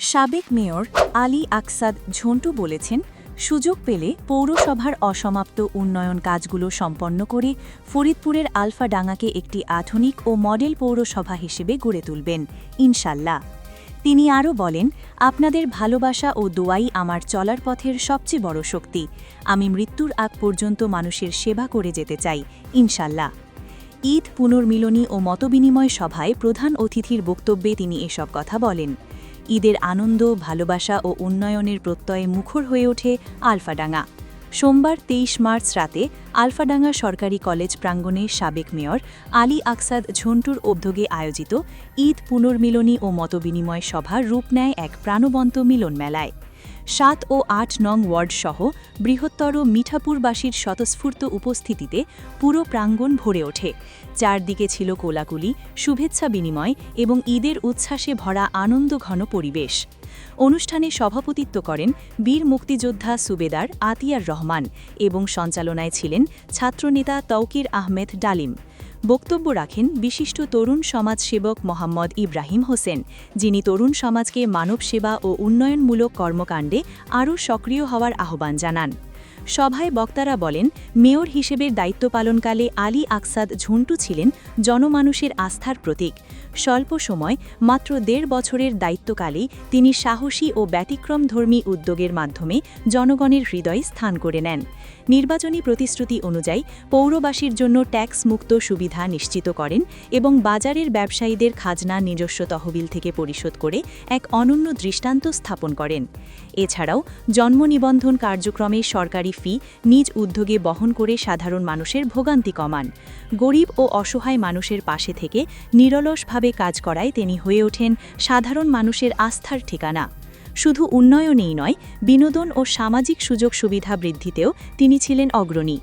সাবেক মেয়র আলী আকসাদ ঝন্টু বলেছেন, সুযোগ পেলে পৌরসভার অসমাপ্ত উন্নয়ন কাজগুলো সম্পন্ন করে ফরিদপুরের আলফাডাঙ্গাকে একটি আধুনিক ও মডেল পৌরসভা হিসেবে গড়ে তুলবেন ইনশাল্লাহ। তিনি আরও বলেন, আপনাদের ভালোবাসা ও দোয়াই আমার চলার পথের সবচেয়ে বড় শক্তি। আমি মৃত্যুর আগ পর্যন্ত মানুষের সেবা করে যেতে চাই ইনশাল্লাহ। ঈদ পুনর্মিলনী ও মতবিনিময় সভায় প্রধান অতিথির বক্তব্যে তিনি এসব কথা বলেন। ঈদের আনন্দ, ভালোবাসা ও উন্নয়নের প্রত্যয়ে মুখর হয়ে ওঠে আলফাডাঙ্গা। সোমবার ২৩ মার্চ রাতে আলফাডাঙ্গা সরকারি কলেজ প্রাঙ্গণে সাবেক মেয়র আলী আকসাদ ঝন্টুর উদ্যোগে আয়োজিত ঈদ পুনর্মিলনী ও মতবিনিময় সভার রূপ নেয় এক প্রাণবন্ত মিলন মেলায়। ৭ ও ৮ নং ওয়ার্ডসহ বৃহত্তর মিঠাপুরবাসীর স্বতঃস্ফূর্ত উপস্থিতিতে পুরো প্রাঙ্গণ ভরে ওঠে। চারদিকে ছিল কোলাকুলি, শুভেচ্ছা বিনিময় এবং ঈদের উচ্ছ্বাসে ভরা আনন্দঘন পরিবেশ। অনুষ্ঠানে সভাপতিত্ব করেন বীর মুক্তিযোদ্ধা সুবেদার আতিয়ার রহমান এবং সঞ্চালনায় ছিলেন ছাত্রনেতা তৌকির আহমেদ ডালিম। বক্তব্য রাখেন বিশিষ্ট তরুণ সমাজসেবক মোহাম্মদ ইব্রাহিম হোসেন, যিনি তরুণ সমাজকে মানব সেবা ও উন্নয়নমূলক কর্মকাণ্ডে আরও সক্রিয় হওয়ার আহ্বান জানান। সভায় বক্তারা বলেন, মেয়র হিসেবে দায়িত্ব পালনকালে আলী আকসাদ ঝন্টু ছিলেন জনমানুষের আস্থার প্রতীক। স্বল্প সময় মাত্র ১.৫ বছরের দায়িত্বকালেই তিনি সাহসী ও ব্যতিক্রমধর্মী উদ্যোগের মাধ্যমে জনগণের হৃদয়ে স্থান করে নেন। নির্বাচনী প্রতিশ্রুতি অনুযায়ী পৌরবাসীর জন্য ট্যাক্স মুক্ত সুবিধা নিশ্চিত করেন এবং বাজারের ব্যবসায়ীদের খাজনা নিজস্ব তহবিল থেকে পরিশোধ করে এক অনন্য দৃষ্টান্ত স্থাপন করেন। এছাড়াও জন্ম নিবন্ধন কার্যক্রমে সরকারি ফি নিজ উদ্যোগে বহন করে সাধারণ মানুষের ভোগান্তি কমান। গরিব ও অসহায় মানুষের পাশে থেকে নিরলসভাবে কাজ করায় তিনি হয়ে ওঠেন সাধারণ মানুষের আস্থার ঠিকানা। শুধু উন্নয়নেই নয়, বিনোদন ও সামাজিক সুযোগ সুবিধা বৃদ্ধিতেও তিনি ছিলেন অগ্রণী।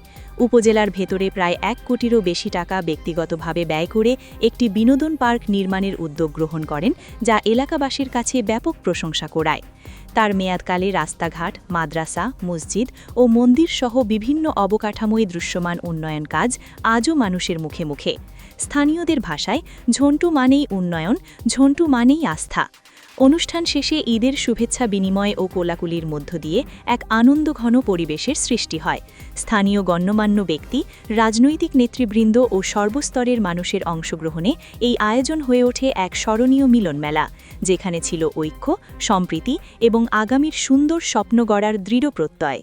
উপজেলার ভেতরে প্রায় ১ কোটিরও বেশি টাকা ব্যক্তিগতভাবে ব্যয় করে একটি বিনোদন পার্ক নির্মাণের উদ্যোগ গ্রহণ করেন, যা এলাকাবাসীর কাছে ব্যাপক প্রশংসা কুড়ায়। তার মেয়াদকালে রাস্তাঘাট, মাদ্রাসা, মসজিদ ও মন্দিরসহ বিভিন্ন অবকাঠামোয় দৃশ্যমান উন্নয়ন কাজ আজও মানুষের মুখে মুখে। স্থানীয়দের ভাষায়, ঝন্টু মানেই উন্নয়ন, ঝন্টু মানেই আস্থা। অনুষ্ঠান শেষে ঈদের শুভেচ্ছা বিনিময় ও কোলাকুলির মধ্য দিয়ে এক আনন্দঘন পরিবেশের সৃষ্টি হয়। স্থানীয় গণ্যমান্য ব্যক্তি, রাজনৈতিক নেতৃবৃন্দ ও সর্বস্তরের মানুষের অংশগ্রহণে এই আয়োজন হয়ে ওঠে এক স্মরণীয় মিলন মেলা, যেখানে ছিল ঐক্য, সম্প্রীতি এবং আগামীর সুন্দর স্বপ্ন গড়ার দৃঢ় প্রত্যয়।